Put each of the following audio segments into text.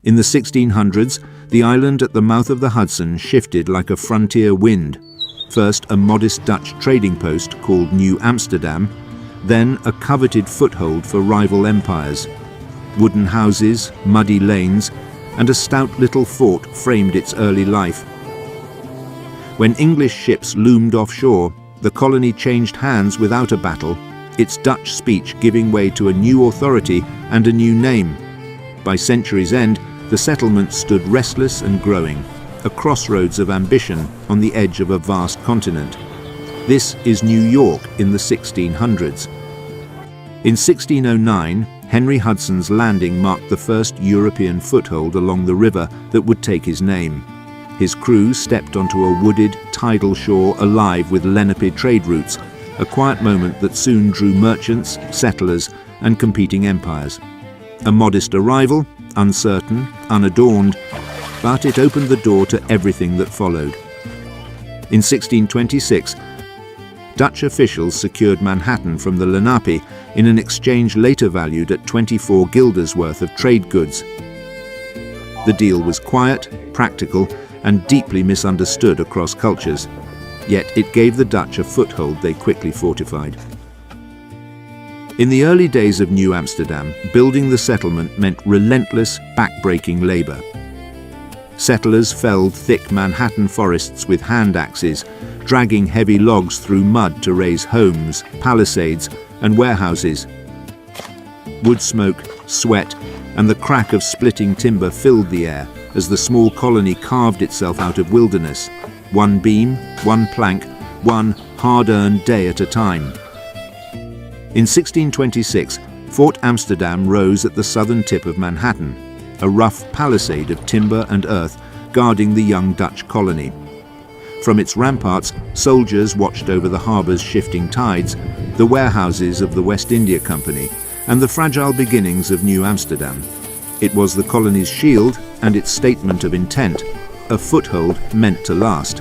In the 1600s, the island at the mouth of the Hudson shifted like a frontier wind. First a modest Dutch trading post called New Amsterdam, then a coveted foothold for rival empires. Wooden houses, muddy lanes, and a stout little fort framed its early life. When English ships loomed offshore, the colony changed hands without a battle, its Dutch speech giving way to a new authority and a new name. By century's end, the settlement stood restless and growing, a crossroads of ambition on the edge of a vast continent. This is New York in the 1600s. In 1609, Henry Hudson's landing marked the first European foothold along the river that would take his name. His crew stepped onto a wooded, tidal shore alive with Lenape trade routes, a quiet moment that soon drew merchants, settlers, and competing empires. A modest arrival, uncertain, unadorned, but it opened the door to everything that followed. In 1626, Dutch officials secured Manhattan from the Lenape in an exchange later valued at 24 guilders worth of trade goods. The deal was quiet, practical, and deeply misunderstood across cultures, yet it gave the Dutch a foothold they quickly fortified. In the early days of New Amsterdam, building the settlement meant relentless, back-breaking labor. Settlers felled thick Manhattan forests with hand axes, dragging heavy logs through mud to raise homes, palisades, and warehouses. Wood smoke, sweat, and the crack of splitting timber filled the air as the small colony carved itself out of wilderness, one beam, one plank, one hard-earned day at a time. In 1626, Fort Amsterdam rose at the southern tip of Manhattan, a rough palisade of timber and earth guarding the young Dutch colony. From its ramparts, soldiers watched over the harbor's shifting tides, the warehouses of the West India Company, and the fragile beginnings of New Amsterdam. It was the colony's shield and its statement of intent, a foothold meant to last.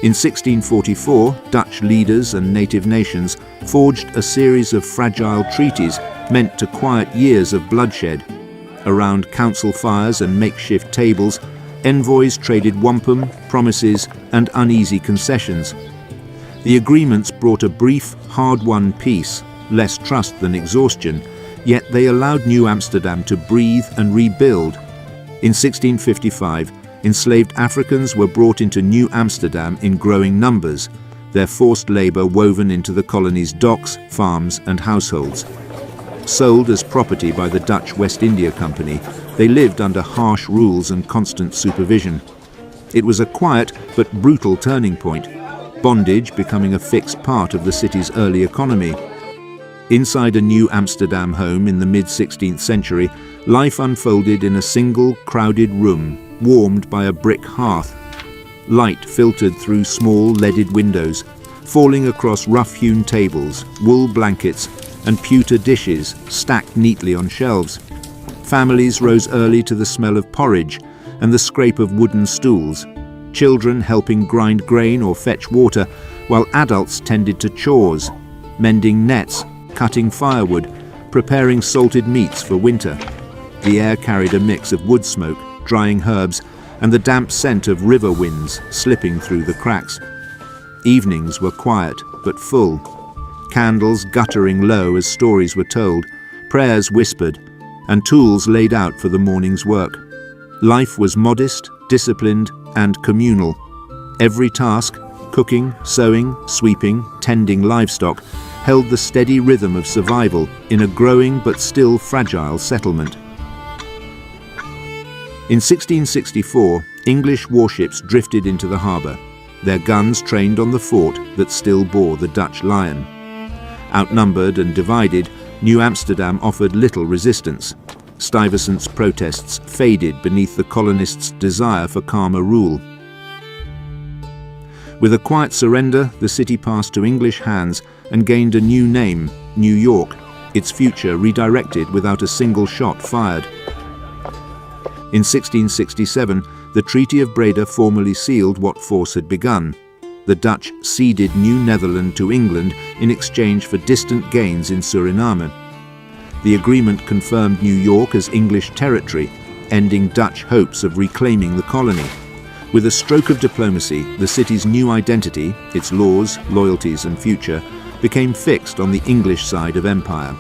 In 1644, Dutch leaders and native nations forged a series of fragile treaties meant to quiet years of bloodshed. Around council fires and makeshift tables, envoys traded wampum, promises, and uneasy concessions. The agreements brought a brief, hard-won peace, less trust than exhaustion, yet they allowed New Amsterdam to breathe and rebuild. In 1655, enslaved Africans were brought into New Amsterdam in growing numbers, their forced labor woven into the colony's docks, farms, and households. Sold as property by the Dutch West India Company, they lived under harsh rules and constant supervision. It was a quiet but brutal turning point, bondage becoming a fixed part of the city's early economy. Inside a New Amsterdam home in the mid-16th century, life unfolded in a single, crowded room, warmed by a brick hearth. Light filtered through small, leaded windows, falling across rough-hewn tables, wool blankets, and pewter dishes stacked neatly on shelves. Families rose early to the smell of porridge and the scrape of wooden stools, children helping grind grain or fetch water, while adults tended to chores, mending nets, cutting firewood, preparing salted meats for winter. The air carried a mix of wood smoke, drying herbs, and the damp scent of river winds slipping through the cracks. Evenings were quiet but full, candles guttering low as stories were told, prayers whispered, and tools laid out for the morning's work. Life was modest, disciplined, and communal. Every task, cooking, sewing, sweeping, tending livestock, held the steady rhythm of survival in a growing but still fragile settlement. In 1664, English warships drifted into the harbour, their guns trained on the fort that still bore the Dutch lion. Outnumbered and divided, New Amsterdam offered little resistance. Stuyvesant's protests faded beneath the colonists' desire for calmer rule. With a quiet surrender, the city passed to English hands and gained a new name, New York, its future redirected without a single shot fired. In 1667, the Treaty of Breda formally sealed what force had begun. The Dutch ceded New Netherland to England in exchange for distant gains in Suriname. The agreement confirmed New York as English territory, ending Dutch hopes of reclaiming the colony. With a stroke of diplomacy, the city's new identity, its laws, loyalties and future, became fixed on the English side of empire.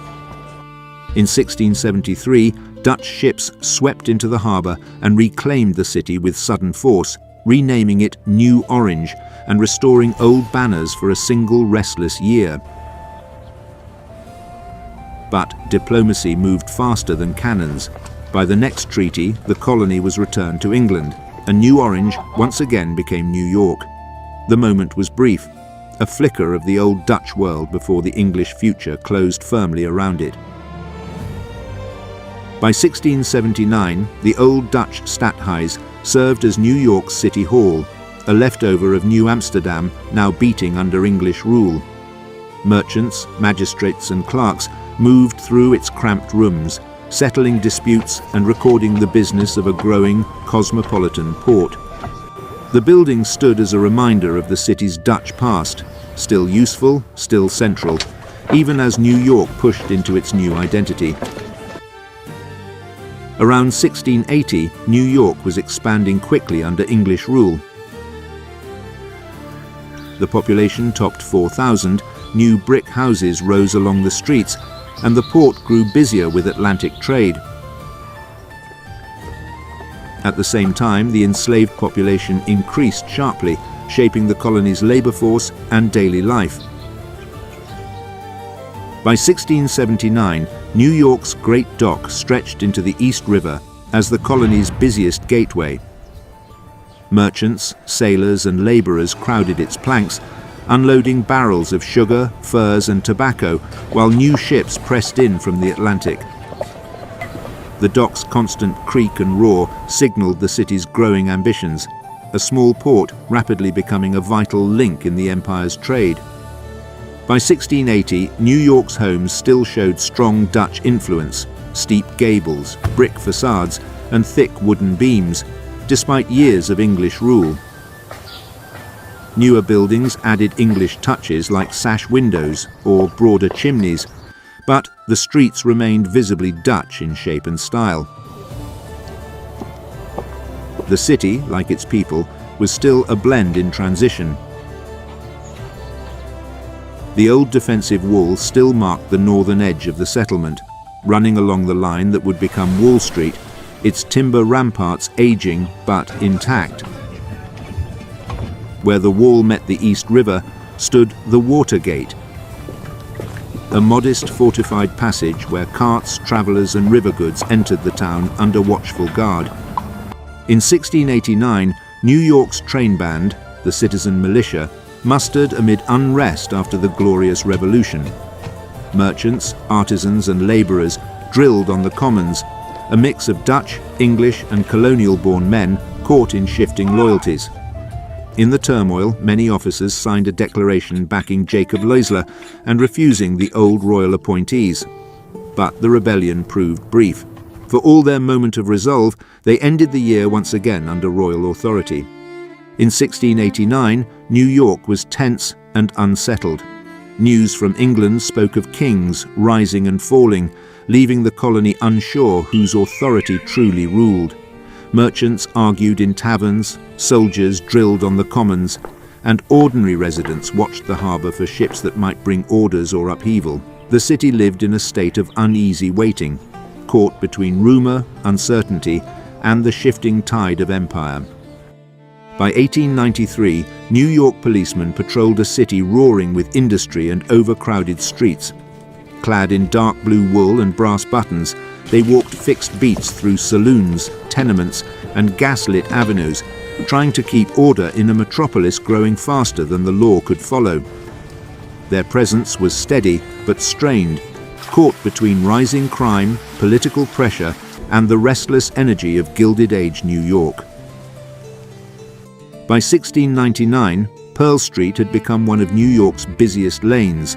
In 1673, Dutch ships swept into the harbour and reclaimed the city with sudden force, renaming it New Orange and restoring old banners for a single restless year. But diplomacy moved faster than cannons. By the next treaty, the colony was returned to England, and New Orange once again became New York. The moment was brief, a flicker of the old Dutch world before the English future closed firmly around it. By 1679, the old Dutch Stadhuis served as New York's City Hall, a leftover of New Amsterdam now beating under English rule. Merchants, magistrates and clerks moved through its cramped rooms, settling disputes and recording the business of a growing cosmopolitan port. The building stood as a reminder of the city's Dutch past, still useful, still central, even as New York pushed into its new identity. Around 1680, New York was expanding quickly under English rule. The population topped 4,000, new brick houses rose along the streets, and the port grew busier with Atlantic trade. At the same time, the enslaved population increased sharply, shaping the colony's labor force and daily life. By 1679, New York's Great Dock stretched into the East River as the colony's busiest gateway. Merchants, sailors and laborers crowded its planks, unloading barrels of sugar, furs and tobacco, while new ships pressed in from the Atlantic. The dock's constant creak and roar signaled the city's growing ambitions, a small port rapidly becoming a vital link in the empire's trade. By 1680, New York's homes still showed strong Dutch influence, steep gables, brick facades, and thick wooden beams, despite years of English rule. Newer buildings added English touches like sash windows or broader chimneys, but the streets remained visibly Dutch in shape and style. The city, like its people, was still a blend in transition. The old defensive wall still marked the northern edge of the settlement, running along the line that would become Wall Street, its timber ramparts aging but intact. Where the wall met the East River stood the Water Gate, a modest fortified passage where carts, travellers and river goods entered the town under watchful guard. In 1689, New York's train band, the citizen militia, mustered amid unrest after the Glorious Revolution. Merchants, artisans and labourers drilled on the commons, a mix of Dutch, English and colonial-born men caught in shifting loyalties. In the turmoil, many officers signed a declaration backing Jacob Leisler and refusing the old royal appointees. But the rebellion proved brief. For all their moment of resolve, they ended the year once again under royal authority. In 1689, New York was tense and unsettled. News from England spoke of kings rising and falling, leaving the colony unsure whose authority truly ruled. Merchants argued in taverns, soldiers drilled on the commons, and ordinary residents watched the harbour for ships that might bring orders or upheaval. The city lived in a state of uneasy waiting, caught between rumour, uncertainty, and the shifting tide of empire. By 1893, New York policemen patrolled a city roaring with industry and overcrowded streets. Clad in dark blue wool and brass buttons, they walked fixed beats through saloons, tenements, and gaslit avenues, trying to keep order in a metropolis growing faster than the law could follow. Their presence was steady but strained, caught between rising crime, political pressure, and the restless energy of Gilded Age New York. By 1699, Pearl Street had become one of New York's busiest lanes,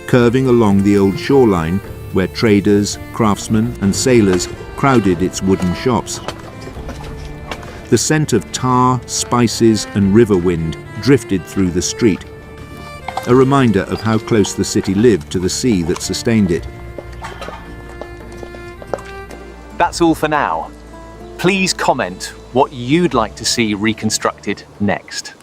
curving along the old shoreline where traders, craftsmen and sailors crowded its wooden shops. The scent of tar, spices and river wind drifted through the street, a reminder of how close the city lived to the sea that sustained it. That's all for now. Please comment what you'd like to see reconstructed next.